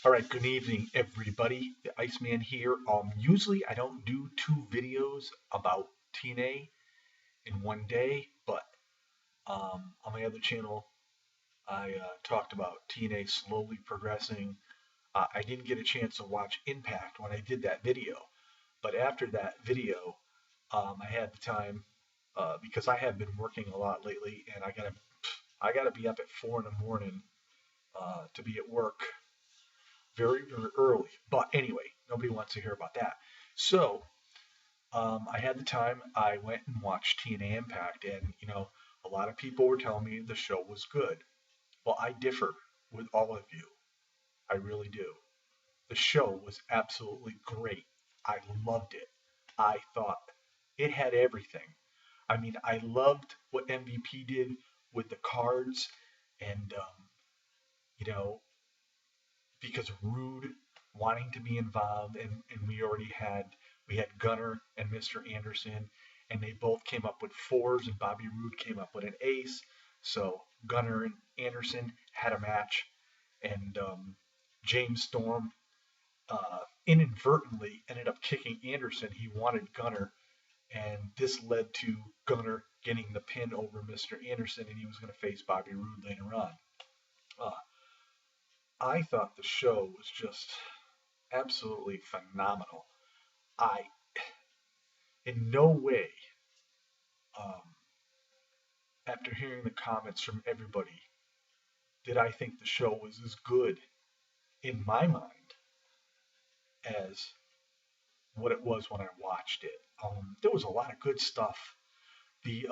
All right, good evening, everybody. The Iceman here. Usually I don't do two videos about TNA in one day, but on my other channel, I talked about TNA slowly progressing. I didn't get a chance to watch Impact when I did that video, but after that video, I had the time because I have been working a lot lately, and I gotta be up at 4 in the morning to be at work very, very early. But anyway, nobody wants to hear about that. So I had the time. I went and watched TNA Impact, and a lot of people were telling me the show was good. Well, I differ with all of you. I really do. The show was absolutely great. I loved it. I thought it had everything. I mean, I loved what MVP did with the cards, and you know, because Rude wanting to be involved, and we had Gunner and Mr. Anderson, and they both came up with fours, and Bobby Roode came up with an ace. So Gunner and Anderson had a match, and James Storm inadvertently ended up kicking Anderson. He wanted Gunner, and this led to Gunner getting the pin over Mr. Anderson, and he was going to face Bobby Roode later on. Uh, I thought the show was just absolutely phenomenal. I, in no way, um, after hearing the comments from everybody, did I think the show was as good in my mind as what it was when I watched it. There was a lot of good stuff. The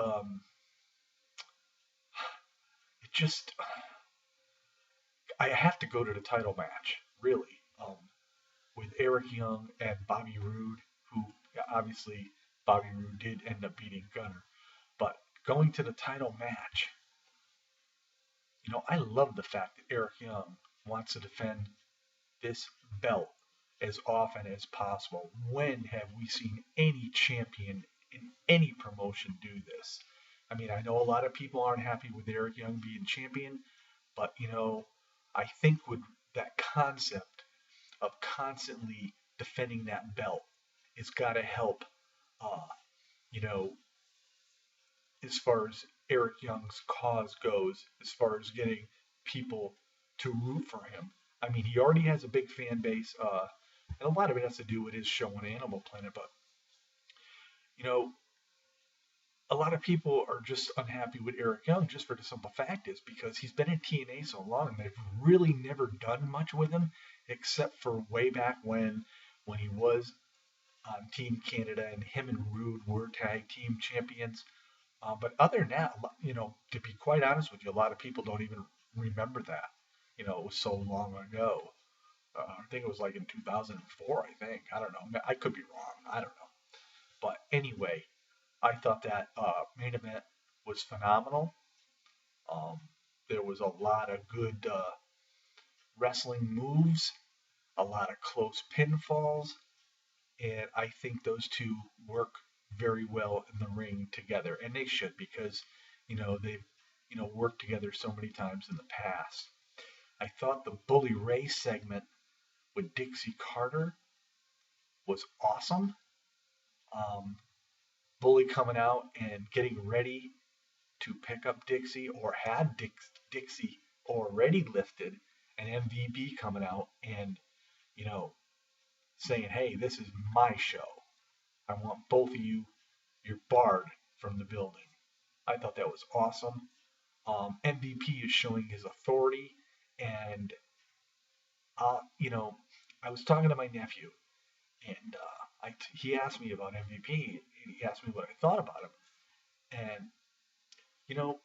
it just I have to go to the title match really with Eric Young and Bobby Roode, who obviously Bobby Roode did end up beating Gunner, but going to the title match, I love the fact that Eric Young wants to defend this belt as often as possible. When have we seen any champion in any promotion do this? I mean, I know a lot of people aren't happy with Eric Young being champion, but I think with that concept of constantly defending that belt, it's got to help, uh, you know, as far as Eric Young's cause goes, as far as getting people to root for him. I mean, he already has a big fan base, and a lot of it has to do with his show on Animal Planet. But you know, a lot of people are just unhappy with Eric Young just for the simple fact is because he's been in TNA so long, and they've really never done much with him, except for way back when he was on Team Canada and him and Rude were tag team champions. But other than that, to be quite honest with you, a lot of people don't even remember that. It was so long ago. I think it was like in 2004, I think. I don't know. I could be wrong. I don't know. But anyway, I thought that main event was phenomenal. Um, there was a lot of good wrestling moves, a lot of close pinfalls, and I think those two work very well in the ring together, and they should because they've worked together so many times in the past. I thought the Bully Ray segment with Dixie Carter was awesome. Um, Bully coming out and getting ready to pick up Dixie, or had Dixie already lifted, and MVP coming out and you know saying, "Hey, this is my show. I want both of you. You're barred from the building." I thought that was awesome. MVP is showing his authority, and I was talking to my nephew, and he asked me about MVP. He asked me what I thought about him, and you know,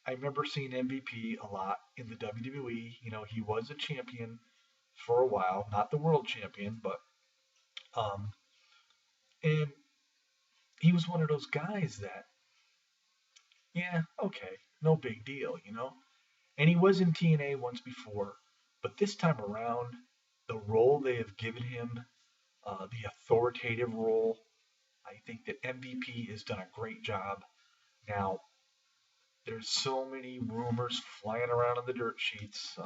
I remember seeing MVP a lot in the WWE. He was a champion for a while, not the world champion, but um, and he was one of those guys that, yeah, okay, no big deal. And he was in TNA once before, but this time around, the role they have given him, the authoritative role, I think that MVP has done a great job. Now, There's so many rumors flying around on the dirt sheets.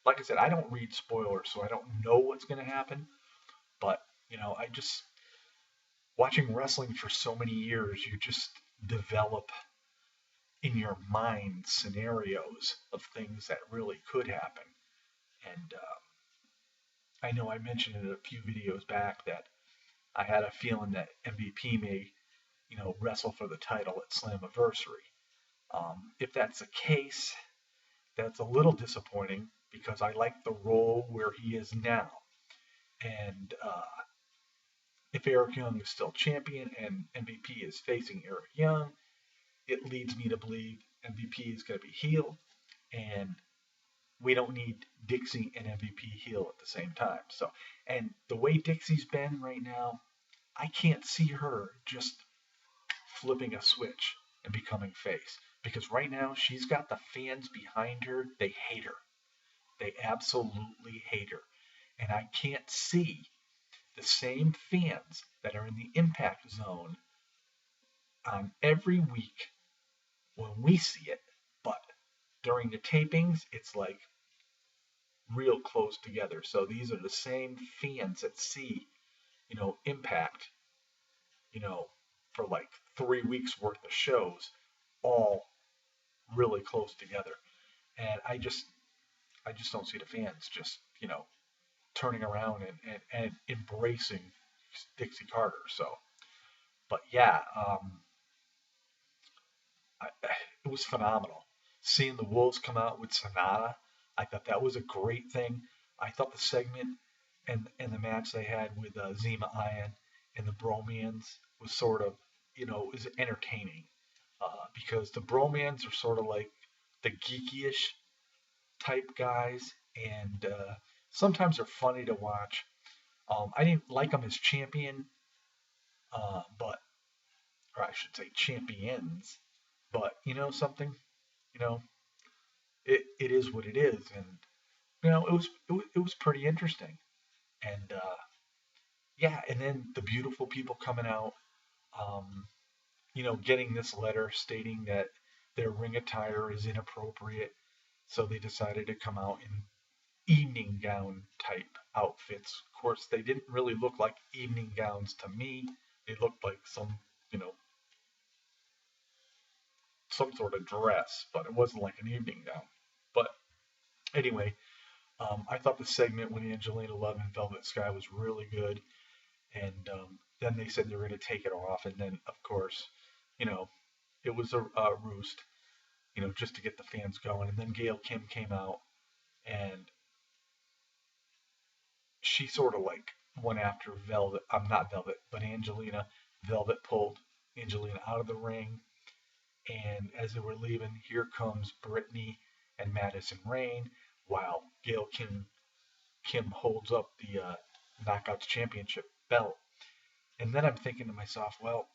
Like I said, I don't read spoilers, so I don't know what's going to happen. But I just watching wrestling for so many years, you just develop in your mind scenarios of things that really could happen. And I know I mentioned in a few videos back that I had a feeling that MVP may, wrestle for the title at Slammiversary. If that's the case, that's a little disappointing because I like the role where he is now. And if Eric Young is still champion and MVP is facing Eric Young, it leads me to believe MVP is going to be heel, and we don't need Dixie and MVP heel at the same time. So, and the way Dixie's been right now, I can't see her just flipping a switch and becoming face because right now she's got the fans behind her. They hate her. They absolutely hate her. And I can't see the same fans that are in the impact zone on every week when we see it, but during the tapings, it's like real close together. So these are the same fans that see, Impact, you know, for like 3 weeks worth of shows, all really close together. And I just don't see the fans just, turning around and embracing Dixie Carter. So, but yeah, I, it was phenomenal. Seeing the Wolves come out with Sonata, I thought that was a great thing. I thought the segment and the match they had with Zima Iron and the Bromans was sort of, is entertaining because the Bromans are sort of like the geekyish type guys, and sometimes they're funny to watch. I didn't like them as champion, but or I should say champions, but something, you know, it is what it is, and it was pretty interesting, and yeah, and then the beautiful people coming out, um, getting this letter stating that their ring attire is inappropriate, so they decided to come out in evening gown type outfits. Of course, they didn't really look like evening gowns to me. They looked like you know, some sort of dress, but it wasn't like an evening gown. But anyway, I thought the segment when Angelina Love and Velvet Sky was really good, and then they said they were going to take it off, and then of course, you know, it was a roost, just to get the fans going. And then Gail Kim came out, and she sort of like went after Velvet. I'm not Velvet, but Angelina. Velvet pulled Angelina out of the ring, and as they were leaving, here comes Brittany and Madison Rain, while Gail Kim holds up the Knockouts Championship belt. And then I'm thinking to myself, well,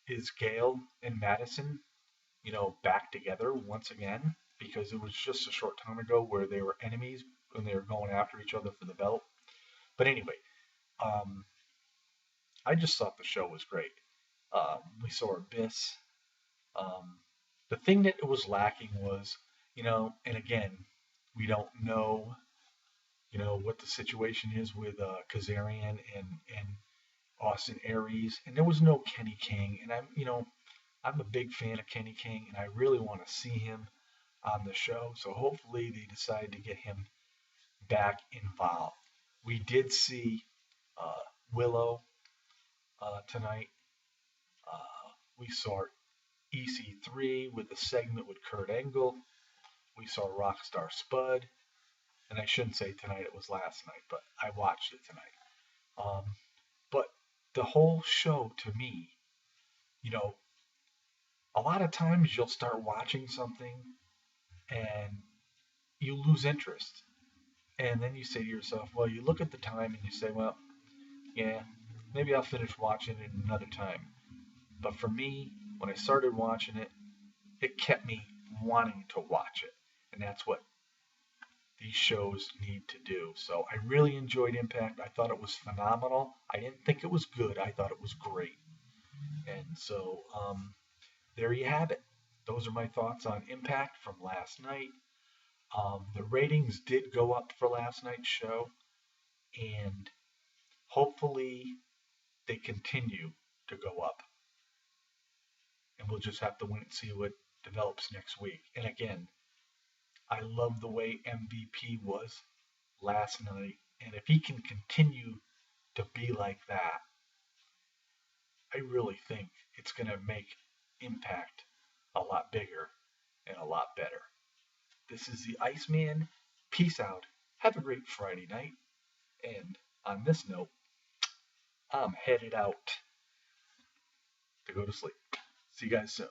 is Gail and Madison, back together once again? Because it was just a short time ago where they were enemies when they were going after each other for the belt. But anyway, um, I just thought the show was great. We saw Abyss. Um, the thing that was lacking was, and again, we don't know, what the situation is with Kazarian and Austin Aries, and there was no Kenny King, and I'm a big fan of Kenny King, and I really want to see him on the show. So hopefully they decide to get him back involved. We did see uh, Willow tonight. We saw EC3 with a segment with Kurt Angle. We saw Rockstar Spud, and I shouldn't say tonight; it was last night, but I watched it tonight. Um, but the whole show, to me, you know, a lot of times you'll start watching something and you lose interest. And then you say to yourself, well, you look at the time and you say, well, yeah, maybe I'll finish watching it another time. But for me, when I started watching it, it kept me wanting to watch it. And that's what these shows need to do. So I really enjoyed Impact. I thought it was phenomenal. I didn't think it was good. I thought it was great. And so there you have it. those are my thoughts on Impact from last night. The ratings did go up for last night's show, and hopefully they continue to go up. And we'll just have to wait and see what develops next week. And again, I love the way MVP was last night. And if he can continue to be like that, I really think it's going to make Impact a lot bigger and a lot better. This is the Iceman. Peace out. Have a great Friday night. And on this note, I'm headed out to go to sleep. See you guys soon.